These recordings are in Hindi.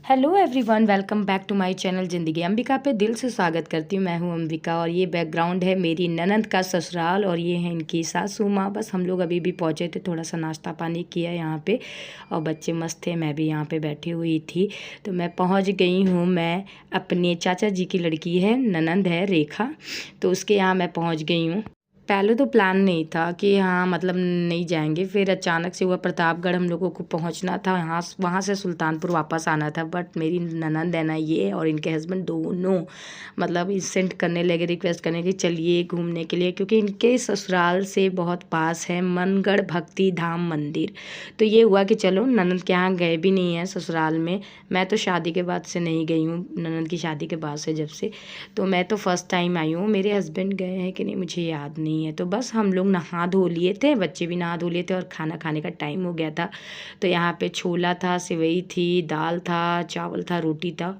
Hello everyone, welcome back to my channel Zindagi Ambika पे दिल से स्वागत करती हूँ। मैं हूँ अंबिका और ये बैकग्राउंड है मेरी ननंद का ससुराल और ये है इनकी सासू माँ। बस हम लोग अभी भी पहुँचे थे, थोड़ा सा नाश्ता पानी किया यहाँ पे और बच्चे मस्त थे, मैं भी यहाँ पे बैठी हुई थी। तो मैं पहुँच गई हूँ। मैं अपने चाचा जी की लड़की है, ननंद है रेखा, तो उसके यहाँ मैं पहुँच गई हूँ। पहले तो प्लान नहीं था कि हाँ मतलब नहीं जाएंगे, फिर अचानक से हुआ प्रतापगढ़ हम लोगों को पहुंचना था, यहाँ वहाँ से सुल्तानपुर वापस आना था। बट मेरी ननंद है ना ये और इनके हस्बैंड दोनों मतलब इंसेंट करने लगे, रिक्वेस्ट करने की चलिए घूमने के लिए, क्योंकि इनके ससुराल से बहुत पास है मनगढ़ भक्ति धाम मंदिर। तो ये हुआ कि चलो, ननंद के यहाँ गए भी नहीं है ससुराल में। मैं तो शादी के बाद से नहीं गई हूँ, ननंद की शादी के बाद से जब से, तो मैं तो फर्स्ट टाइम आई हूँ। मेरे हस्बैंड गए हैं कि नहीं मुझे याद नहीं है। तो बस हम लोग नहा धो लिए थे, बच्चे भी नहा धो लिए थे और खाना खाने का टाइम हो गया था। तो यहाँ पे छोला था, सेवई थी, दाल था, चावल था, रोटी था,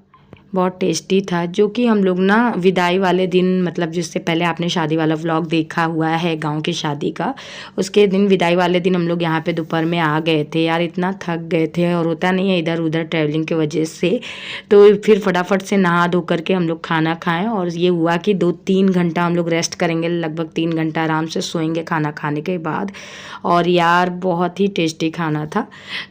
बहुत टेस्टी था। जो कि हम लोग ना विदाई वाले दिन, मतलब जिससे पहले आपने शादी वाला व्लॉग देखा हुआ है गांव की शादी का, उसके दिन विदाई वाले दिन हम लोग यहाँ पे दोपहर में आ गए थे। यार इतना थक गए थे और होता नहीं है इधर उधर ट्रैवलिंग की वजह से। तो फिर फटाफट से नहा धो करके हम लोग खाना खाएं और ये हुआ कि 2-3 घंटा हम लोग रेस्ट करेंगे, लगभग 3 घंटा आराम से सोएंगे खाना खाने के बाद। और यार बहुत ही टेस्टी खाना था।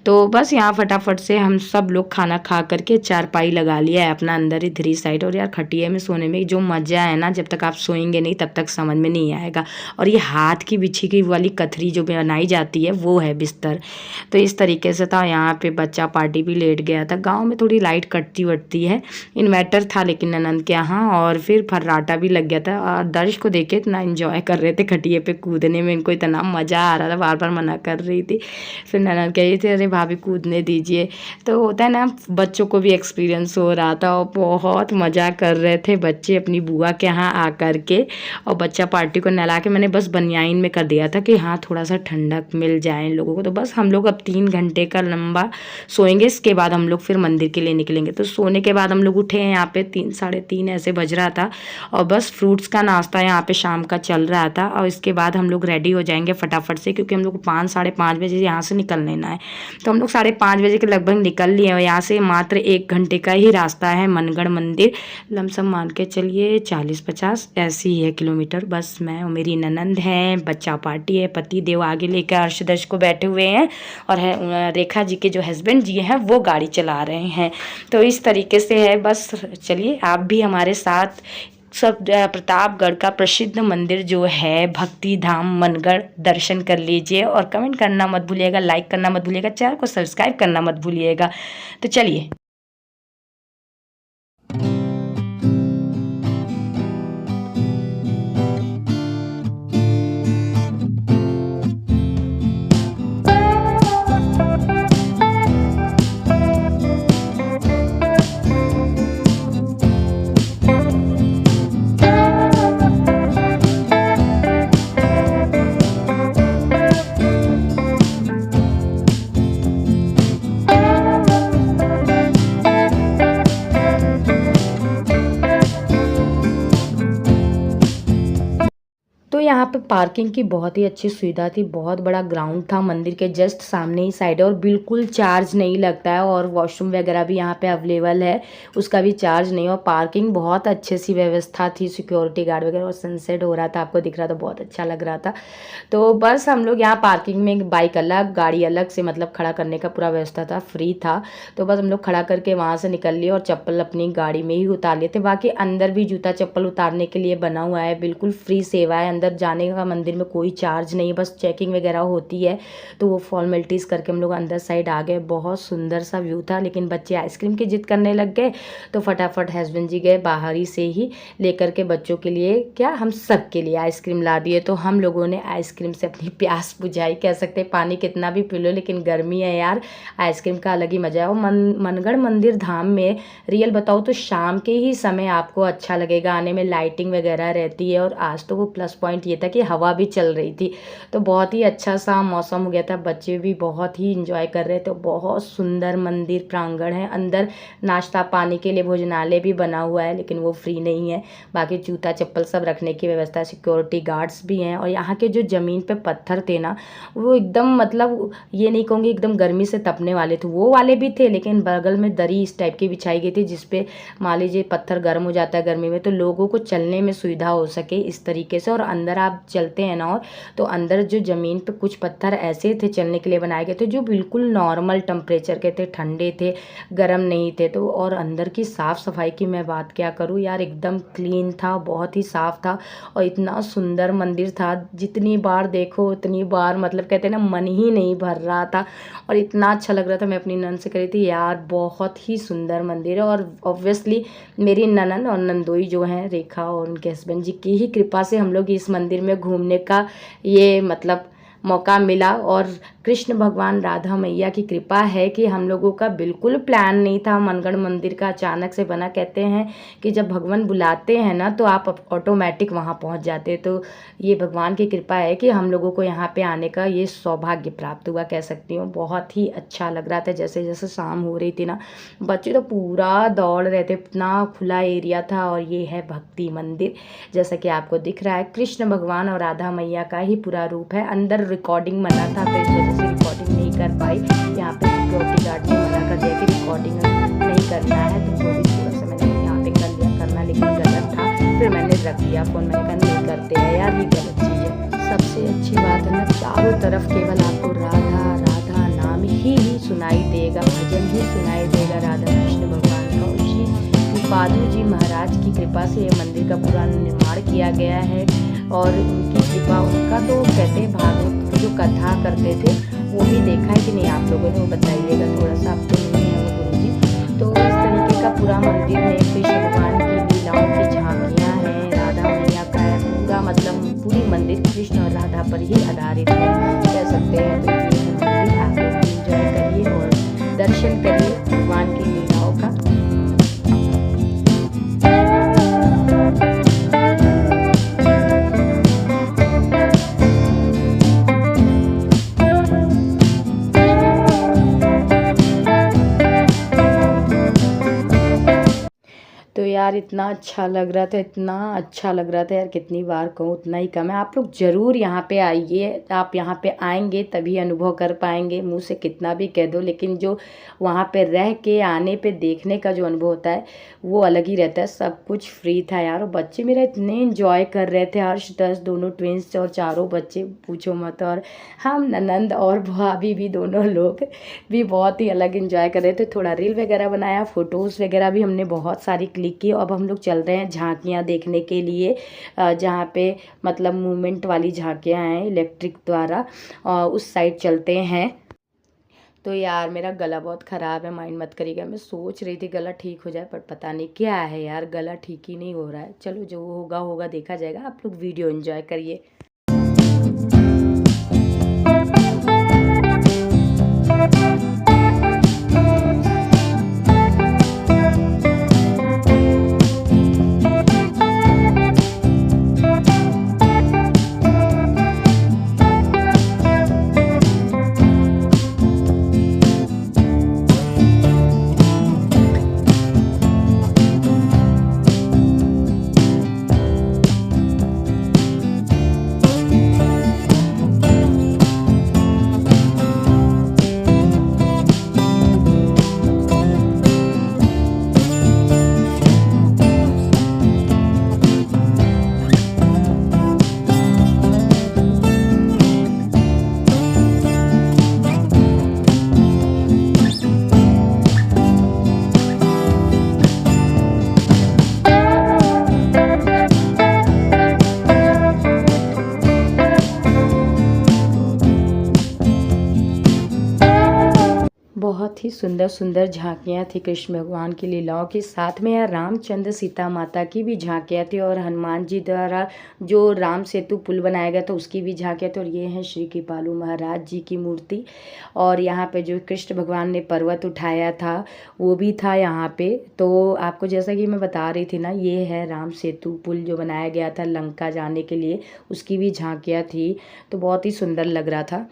तो बस यहाँ फटाफट से हम सब लोग खाना खा करके चारपाई लगा लिया है अपना अंदर ही 3 साइड। और यार खटिया में सोने में जो मज़ा है ना, जब तक आप सोएंगे नहीं तब तक समझ में नहीं आएगा। और ये हाथ की बिछी की वाली कथरी जो बनाई जाती है वो है बिस्तर। तो इस तरीके से था। यहाँ पे बच्चा पार्टी भी लेट गया था। गांव में थोड़ी लाइट कटती वटती है, इन्वर्टर था लेकिन ननंद के यहाँ, और फिर फर्राटा भी लग गया था। और दर्श को देख के इतना एंजॉय कर रहे थे खटिए पे कूदने में, इनको इतना मज़ा आ रहा था, बार बार मना कर रही थी। फिर ननंद कह रही थी अरे भाभी कूदने दीजिए। तो होता है ना, बच्चों को भी एक्सपीरियंस हो रहा था और बहुत मज़ा कर रहे थे बच्चे अपनी बुआ के यहाँ आ कर के। और बच्चा पार्टी को नहला के मैंने बस बनियाइन में कर दिया था कि हाँ थोड़ा सा ठंडक मिल जाए इन लोगों को। तो बस हम लोग अब 3 घंटे का लंबा सोएंगे, इसके बाद हम लोग फिर मंदिर के लिए निकलेंगे। तो सोने के बाद हम लोग उठे हैं यहाँ पे 3 साढ़े 3 ऐसे बज रहा था और बस फ्रूट्स का नाश्ता यहाँ पे शाम का चल रहा था। और इसके बाद हम लोग रेडी हो जाएंगे फटाफट से, क्योंकि हम लोग 5 साढ़े 5 बजे यहाँ से निकल लेना है। तो हम लोग 5:30 बजे के लगभग निकल लिए और यहाँ से मात्र 1 घंटे का ही रास्ता है मनगढ़ मंदिर। लमसम मान के चलिए 40-50 ऐसी ही है किलोमीटर। बस मैं और मेरी ननंद हैं, बच्चा पार्टी है, पति देव आगे लेकर अर्शदर्श को बैठे हुए हैं और है रेखा जी के जो हस्बैंड जी हैं वो गाड़ी चला रहे हैं। तो इस तरीके से है। बस चलिए आप भी हमारे साथ सब प्रतापगढ़ का प्रसिद्ध मंदिर जो है भक्ति धाम मनगढ़ दर्शन कर लीजिए। और कमेंट करना मत भूलिएगा, लाइक करना मत भूलिएगा, चैनल को सब्सक्राइब करना मत भूलिएगा। तो चलिए। तो यहाँ पे पार्किंग की बहुत ही अच्छी सुविधा थी। बहुत बड़ा ग्राउंड था, मंदिर के जस्ट सामने ही साइड है और बिल्कुल चार्ज नहीं लगता है। और वॉशरूम वगैरह भी यहाँ पे अवेलेबल है, उसका भी चार्ज नहीं। और पार्किंग बहुत अच्छे सी व्यवस्था थी, सिक्योरिटी गार्ड वगैरह, और सनसेट हो रहा था, आपको दिख रहा था, बहुत अच्छा लग रहा था। तो बस हम लोग यहाँ पार्किंग में बाइक अलग गाड़ी अलग से मतलब खड़ा करने का पूरा व्यवस्था था, फ्री था। तो बस हम लोग खड़ा करके वहाँ से निकल लिए और चप्पल अपनी गाड़ी में ही उतार लिए थे। बाकी अंदर भी जूता चप्पल उतारने के लिए बना हुआ है, बिल्कुल फ्री सेवा है। अंदर जाने का मंदिर में कोई चार्ज नहीं है, बस चेकिंग वगैरह होती है। तो वो फॉर्मेलिटीज़ करके हम लोग अंदर साइड आ गए। बहुत सुंदर सा व्यू था, लेकिन बच्चे आइसक्रीम की जिद करने लग गए। तो फटाफट हस्बैंड जी गए बाहर ही से ही लेकर के बच्चों के लिए, क्या हम सब के लिए आइसक्रीम ला दिए। तो हम लोगों ने आइसक्रीम से अपनी प्यास बुझाई, कह सकते हैं। पानी कितना भी पी लो, लेकिन गर्मी है यार, आइसक्रीम का अलग ही मज़ा है। और मनगढ़ मंदिर धाम में रियल बताओ तो शाम के ही समय आपको अच्छा लगेगा आने में, लाइटिंग वगैरह रहती है। और आज तो वो प्लस पॉइंट ये था कि हवा भी चल रही थी, तो बहुत ही अच्छा सा मौसम हो गया था। बच्चे भी बहुत ही इंजॉय कर रहे थे। बहुत सुंदर मंदिर प्रांगण है। अंदर नाश्ता पानी के लिए भोजनालय भी बना हुआ है, लेकिन वो फ्री नहीं है। बाकी जूता चप्पल सब रखने की व्यवस्था, सिक्योरिटी गार्ड्स भी हैं। और यहाँ के जो ज़मीन पे पत्थर थे ना, वो एकदम मतलब ये नहीं कहूँगी एकदम गर्मी से तपने वाले थे, वो वाले भी थे, लेकिन बगल में दरी इस टाइप की बिछाई गई थी जिसपे मान लीजिए पत्थर गर्म हो जाता है गर्मी में, तो लोगों को चलने में सुविधा हो सके इस तरीके से। और अंदर आप चलते हैं ना, और तो अंदर जो ज़मीन पे कुछ पत्थर ऐसे थे चलने के लिए बनाए गए थे जो बिल्कुल नॉर्मल टेम्परेचर के थे, ठंडे थे, गर्म नहीं थे। तो और अंदर की साफ़ सफाई की मैं बात क्या करूँ यार, एकदम क्लीन था, बहुत ही साफ़ था। और इतना सुंदर मंदिर था, जितनी बार देखो उतनी बार मतलब कहते हैं ना, मन ही नहीं भर रहा था। और इतना अच्छा लग रहा था। मैं अपनी ननद से कह रही थी यार बहुत ही सुंदर मंदिर है। और ऑब्वियसली मेरी ननद और नंदोई जो हैं रेखा और उनके हस्बैंड जी की ही कृपा से हम लोग इस मंदिर में घूमने का ये मतलब मौका मिला। और कृष्ण भगवान राधा मैया की कृपा है कि हम लोगों का बिल्कुल प्लान नहीं था। मनगढ़ मंदिर का अचानक से बना। कहते हैं कि जब भगवान बुलाते हैं ना, तो आप ऑटोमेटिक वहाँ पहुँच जाते। तो ये भगवान की कृपा है कि हम लोगों को यहाँ पे आने का ये सौभाग्य प्राप्त हुआ, कह सकती हूँ। बहुत ही अच्छा लग रहा था। जैसे जैसे शाम हो रही थी ना, बच्चे तो पूरा दौड़ रहे थे, इतना खुला एरिया था। और ये है भक्ति मंदिर, जैसा कि आपको दिख रहा है। कृष्ण भगवान और राधा मैया का ही पूरा रूप है। अंदर रिकॉर्डिंग मना था, तो इस वजह से रिकॉर्डिंग नहीं कर पाई। यहाँ पे सिक्योरिटी गार्ड ने मना कर दिया कि रिकॉर्डिंग नहीं करना है, तो वो भी थोड़ा सा मैंने यहाँ पे कर लिया करना, लेकिन गलत था। फिर मैंने रख दिया फ़ोन, मैंने कहा नहीं करते हैं यार, ये गलत चीज़ है। सबसे अच्छी बात है ना, चारों तरफ केवल आपको राधा राधा नाम ही सुनाई देगा, भजन ही सुनाई देगा राधा कृष्ण भगवान का। उसी पादु जी महाराज की कृपा से ये मंदिर का पूरा निर्माण किया गया है। और उनकी कृपा, उनका तो कहते हैं भागवत जो कथा करते थे वो भी देखा है कि नहीं आप लोगों ने, वो बताइएगा थोड़ा सा। आप तो नहीं है वो गुरु जी। तो इस तरीके का पूरा मंदिर में कृष्ण भगवान की लीलाओं की झांकियाँ हैं, राधा मैया का है पूरा, मतलब पूरी मंदिर कृष्ण और राधा पर ही आधारित है, कह सकते हैं। तो ये मंदिर आप लोग एंजॉय करिए और दर्शन करिए भगवान की लीलाओं का। तो यार इतना अच्छा लग रहा था, इतना अच्छा लग रहा था यार, कितनी बार कहूँ उतना ही कम है। आप लोग ज़रूर यहाँ पे आइए। आप यहाँ पे आएंगे तभी अनुभव कर पाएंगे। मुंह से कितना भी कह दो, लेकिन जो वहाँ पे रह के आने पे देखने का जो अनुभव होता है वो अलग ही रहता है। सब कुछ फ्री था यार। और बच्चे मेरा इतने इन्जॉय कर रहे थे, हर्ष दर्श दोनों ट्विंस और चारों बच्चे पूछो मत। और हम ननंद और भाभी भी दोनों लोग भी बहुत ही अलग इन्जॉय कर रहे थे। थोड़ा रील वगैरह बनाया, फ़ोटोज़ वगैरह भी हमने बहुत सारी क्लिक की। अब हम लोग चल रहे हैं झांकियाँ देखने के लिए, जहाँ पे मतलब मूवमेंट वाली झांकियाँ हैं इलेक्ट्रिक द्वारा, उस साइड चलते हैं। तो यार मेरा गला बहुत ख़राब है, माइंड मत करिएगा। मैं सोच रही थी गला ठीक हो जाए, पर पता नहीं क्या है यार, गला ठीक ही नहीं हो रहा है। चलो जो होगा होगा, देखा जाएगा। आप लोग वीडियो एंजॉय करिए। बहुत ही सुंदर सुंदर झांकियाँ थी कृष्ण भगवान की लीलाओं की। साथ में यहाँ रामचंद्र सीता माता की भी झांकियाँ थी और हनुमान जी द्वारा जो राम सेतु पुल बनाया गया था उसकी भी झांकियाँ थी। और ये हैं श्री कृपालु महाराज जी की मूर्ति। और यहाँ पे जो कृष्ण भगवान ने पर्वत उठाया था वो भी था यहाँ पे। तो आपको जैसा कि मैं बता रही थी ना, ये है राम सेतु पुल जो बनाया गया था लंका जाने के लिए, उसकी भी झांकियाँ थी। तो बहुत ही सुंदर लग रहा था।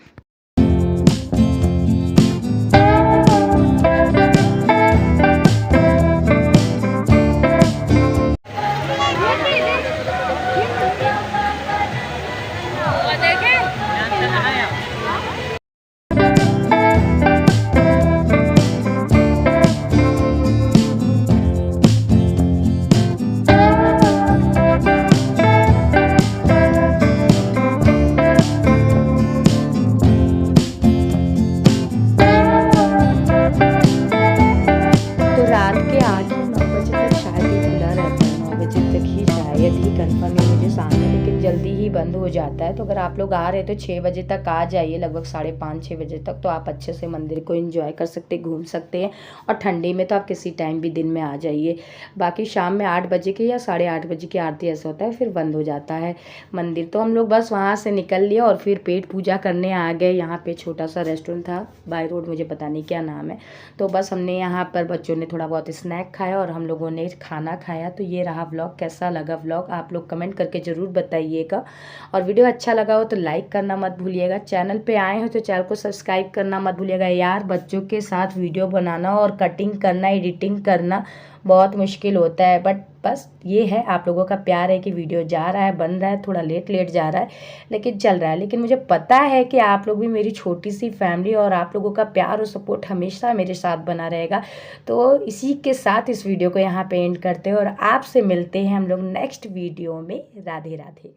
रात के 8 या 9 बजे तक शायद ये खुला रहता है, 9 बजे तक ही शायद ही, कंफर्म है मुझे सामने, लेकिन जल्दी ही बंद हो जाता है। तो अगर आप लोग आ रहे तो 6 बजे तक आ जाइए, लगभग 5:30-6 बजे तक, तो आप अच्छे से मंदिर को एंजॉय कर सकते, घूम सकते हैं। और ठंडी में तो आप किसी टाइम भी दिन में आ जाइए। बाकी शाम में 8 बजे के या 8:30 बजे की आरती ऐसा होता है, फिर बंद हो जाता है मंदिर। तो हम लोग बस वहाँ से निकल लिया और फिर पेट पूजा करने आ गए। यहाँ पे छोटा सा रेस्टोरेंट था बाय रोड, मुझे पता नहीं क्या नाम है। तो बस हमने यहाँ पर बच्चों ने थोड़ा बहुत स्नैक खाया और हम लोगों ने खाना खाया। तो ये रहा व्लॉग। कैसा लगा व्लॉग आप लोग कमेंट करके ज़रूर बताइएगा। और वीडियो अच्छा लगा हो तो लाइक करना मत भूलिएगा। चैनल पे आए हो तो चैनल को सब्सक्राइब करना मत भूलिएगा। यार बच्चों के साथ वीडियो बनाना और कटिंग करना, एडिटिंग करना बहुत मुश्किल होता है, बट बस ये है आप लोगों का प्यार है कि वीडियो जा रहा है, बन रहा है, थोड़ा लेट जा रहा है लेकिन चल रहा है। लेकिन मुझे पता है कि आप लोग भी मेरी छोटी सी फैमिली और आप लोगों का प्यार और सपोर्ट हमेशा मेरे साथ बना रहेगा। तो इसी के साथ इस वीडियो को यहाँ पे एंड करते हैं और आपसे मिलते हैं हम लोग नेक्स्ट वीडियो में। राधे राधे।